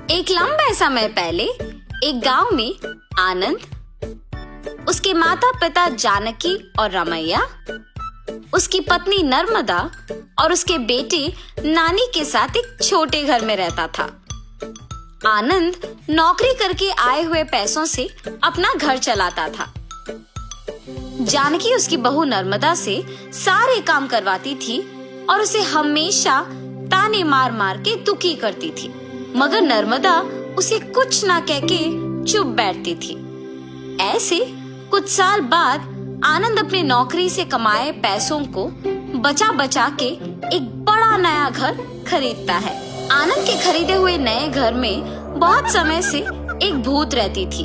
एक लंबे समय पहले एक गांव में आनंद, उसके माता पिता जानकी और रमैया, उसकी पत्नी नर्मदा और उसके बेटे नानी के साथ एक छोटे घर में रहता था। आनंद नौकरी करके आए हुए पैसों से अपना घर चलाता था। जानकी उसकी बहू नर्मदा से सारे काम करवाती थी और उसे हमेशा ताने मार मार के दुखी करती थी, मगर नर्मदा उसे कुछ ना कह के चुप बैठती थी। ऐसे कुछ साल बाद आनंद अपने नौकरी से कमाए पैसों को बचा बचा के एक बड़ा नया घर खरीदता है। आनंद के खरीदे हुए नए घर में बहुत समय से एक भूत रहती थी।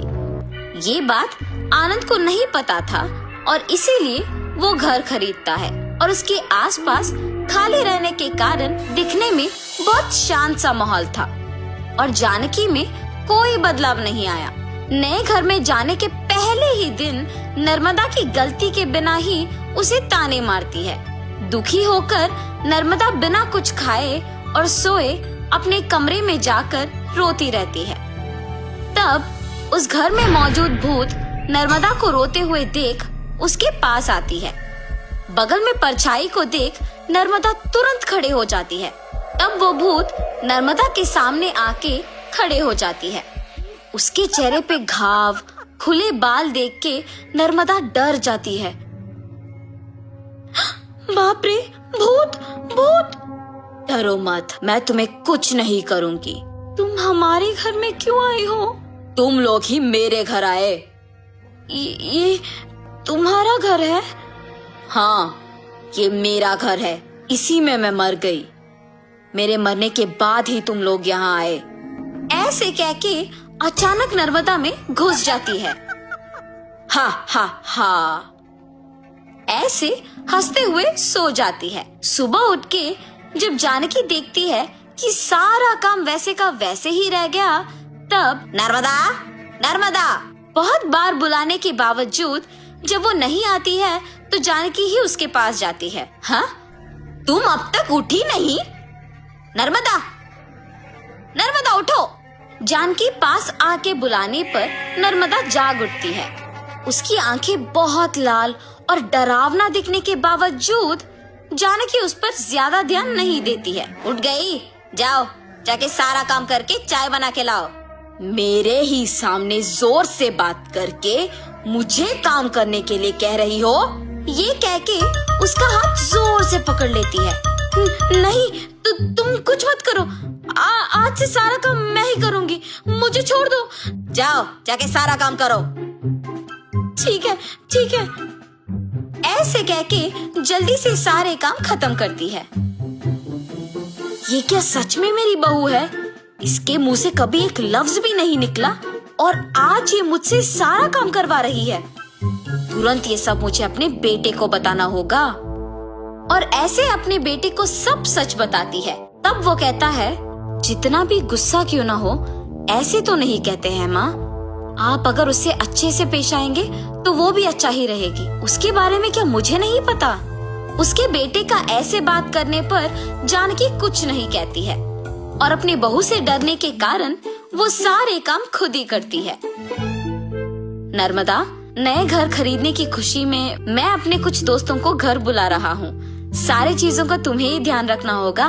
ये बात आनंद को नहीं पता था और इसीलिए वो घर खरीदता है और उसके आसपास खाली रहने के कारण दिखने में बहुत शांत सा माहौल था और जानकी में कोई बदलाव नहीं आया। नए घर में जाने के पहले ही दिन नर्मदा की गलती के बिना ही उसे ताने मारती है। दुखी होकर नर्मदा बिना कुछ खाए और सोए अपने कमरे में जाकर रोती रहती है। तब उस घर में मौजूद भूत नर्मदा को रोते हुए देख उसके पास आती है। बगल में परछाई को देख नर्मदा तुरंत खड़े हो जाती है। तब वो भूत नर्मदा के सामने आके खड़े हो जाती है। उसके चेहरे पे घाव, खुले बाल देख के नर्मदा डर जाती है। बाप रे, भूत भूत! डरो मत, मैं तुम्हें कुछ नहीं करूंगी। तुम हमारे घर में क्यों आई हो? तुम लोग ही मेरे घर आए। ये तुम्हारा घर है? हाँ, ये मेरा घर है। इसी में मैं मर गई। मेरे मरने के बाद ही तुम लोग यहाँ आए। ऐसे कह के अचानक नर्मदा में घुस जाती है। हा हा हा! ऐसे हंसते हुए सो जाती है। सुबह उठ के जब जानकी देखती है कि सारा काम वैसे का वैसे ही रह गया, तब नर्मदा नर्मदा बहुत बार बुलाने के बावजूद जब वो नहीं आती है तो जानकी ही उसके पास जाती है। हाँ, तुम अब तक उठी नहीं? नर्मदा नर्मदा उठो! जानकी पास आके बुलाने पर नर्मदा जाग उठती है। उसकी आंखें बहुत लाल और डरावना दिखने के बावजूद जानकी उस पर ज्यादा ध्यान नहीं देती है। उठ गई? जाओ, जाके सारा काम करके चाय बना के लाओ। मेरे ही सामने जोर से बात करके मुझे काम करने के लिए कह रही हो? ये कह के उसका हाथ जोर से पकड़ लेती है। नहीं, तुम कुछ मत करो। आज से सारा काम मैं ही करूंगी, मुझे छोड़ दो। जाओ, जाके सारा काम करो। ठीक है, ठीक है। ऐसे कह के जल्दी से सारे काम खत्म करती है। ये क्या सच में मेरी बहू है? इसके मुंह से कभी एक लफ्ज भी नहीं निकला और आज ये मुझसे सारा काम करवा रही है। तुरंत ये सब मुझे अपने बेटे को बताना होगा। और ऐसे अपने बेटे को सब सच बताती है। तब वो कहता है, जितना भी गुस्सा क्यों ना हो, ऐसे तो नहीं कहते हैं माँ। आप अगर उससे अच्छे से पेश आएंगे तो वो भी अच्छा ही रहेगी। उसके बारे में क्या मुझे नहीं पता? उसके बेटे का ऐसे बात करने पर जानकी कुछ नहीं कहती है और अपनी बहू से डरने के कारण वो सारे काम खुद ही करती है। नर्मदा, नए घर खरीदने की खुशी में मैं अपने कुछ दोस्तों को घर बुला रहा हूँ। सारी चीजों का तुम्हें ही ध्यान रखना होगा।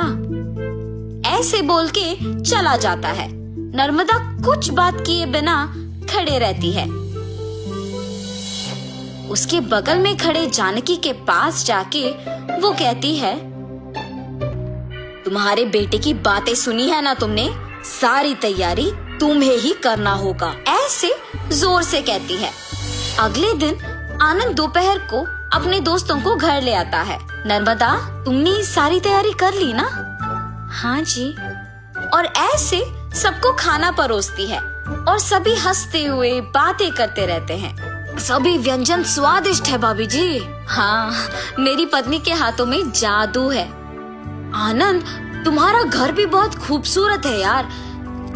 ऐसे बोल के चला जाता है। नर्मदा कुछ बात किए बिना खड़े रहती है। उसके बगल में खड़े जानकी के पास जाके वो कहती है, तुम्हारे बेटे की बातें सुनी है ना तुमने? सारी तैयारी तुम्हें ही करना होगा। ऐसे जोर से कहती है। अगले दिन आनंद दोपहर को अपने दोस्तों को घर ले आता है। नर्मदा, तुमने सारी तैयारी कर ली ना? हाँ जी। और ऐसे सबको खाना परोसती है और सभी हंसते हुए बातें करते रहते हैं। सभी व्यंजन स्वादिष्ट है भाभी जी। हाँ, मेरी पत्नी के हाथों में जादू है। आनंद, तुम्हारा घर भी बहुत खूबसूरत है यार।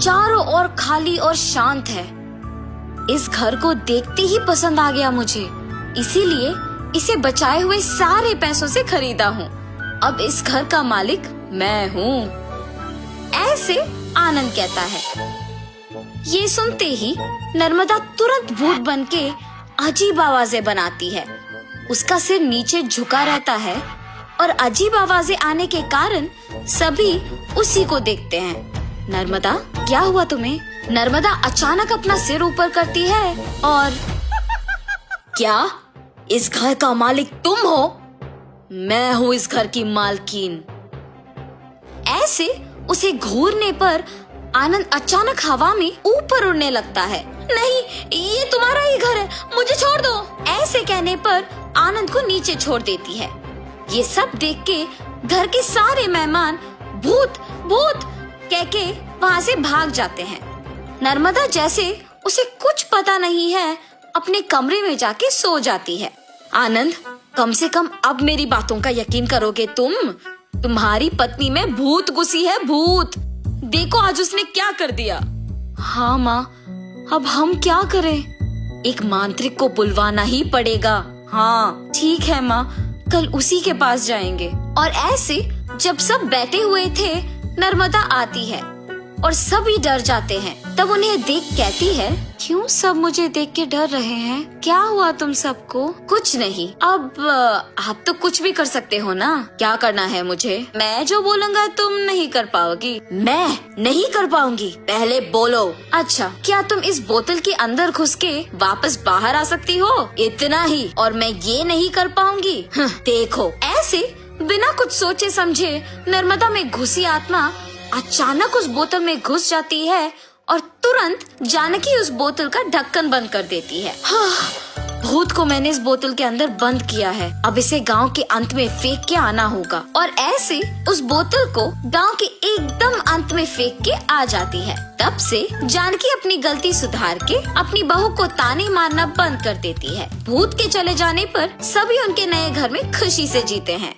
चारों ओर खाली और शांत है। इस घर को देखते ही पसंद आ गया मुझे, इसीलिए इसे बचाए हुए सारे पैसों से खरीदा हूँ। अब इस घर का मालिक मैं हूँ। ऐसे आनंद कहता है। ये सुनते ही नर्मदा तुरंत भूत बनके अजीब आवाजें बनाती है। उसका सिर नीचे झुका रहता है और अजीब आवाजें आने के कारण सभी उसी को देखते हैं। नर्मदा, क्या हुआ तुम्हें? नर्मदा अचानक अपना सिर ऊपर करती है और क्या इस घर का मालिक तुम हो? मैं हूँ इस घर की मालकिन। ऐसे उसे घूरने पर आनंद अचानक हवा में ऊपर उड़ने लगता है। नहीं, ये तुम्हारा ही घर है, मुझे छोड़ दो। ऐसे कहने पर आनंद को नीचे छोड़ देती है। ये सब देख के घर के सारे मेहमान भूत भूत कह के वहाँ से भाग जाते हैं। नर्मदा जैसे उसे कुछ पता नहीं है अपने कमरे में जाके सो जाती है। आनंद, कम से कम अब मेरी बातों का यकीन करोगे तुम? तुम्हारी पत्नी में भूत घुसी है, भूत। देखो आज उसने क्या कर दिया। हाँ माँ, अब हम क्या करें? एक मांत्रिक को बुलवाना ही पड़ेगा। हाँ ठीक है माँ, कल उसी के पास जाएंगे। और ऐसे जब सब बैठे हुए थे, नर्मदा आती है और सभी डर जाते हैं। तब उन्हें देख कहती है, क्यों सब मुझे देख के डर रहे हैं? क्या हुआ तुम सबको? कुछ नहीं, अब आप तो कुछ भी कर सकते हो ना। क्या करना है मुझे? मैं जो बोलूँगा तुम नहीं कर पाओगी। मैं नहीं कर पाऊंगी? पहले बोलो। अच्छा, क्या तुम इस बोतल के अंदर घुस के वापस बाहर आ सकती हो? इतना ही, और मैं ये नहीं कर पाऊंगी? देखो। ऐसे बिना कुछ सोचे समझे नर्मदा में घुसी आत्मा अचानक उस बोतल में घुस जाती है और तुरंत जानकी उस बोतल का ढक्कन बंद कर देती है। भूत को मैंने इस बोतल के अंदर बंद किया है, अब इसे गांव के अंत में फेंक के आना होगा। और ऐसे उस बोतल को गांव के एकदम अंत में फेंक के आ जाती है। तब से जानकी अपनी गलती सुधार के अपनी बहू को ताने मारना बंद कर देती है। भूत के चले जाने पर सभी उनके नए घर में खुशी से जीते हैं।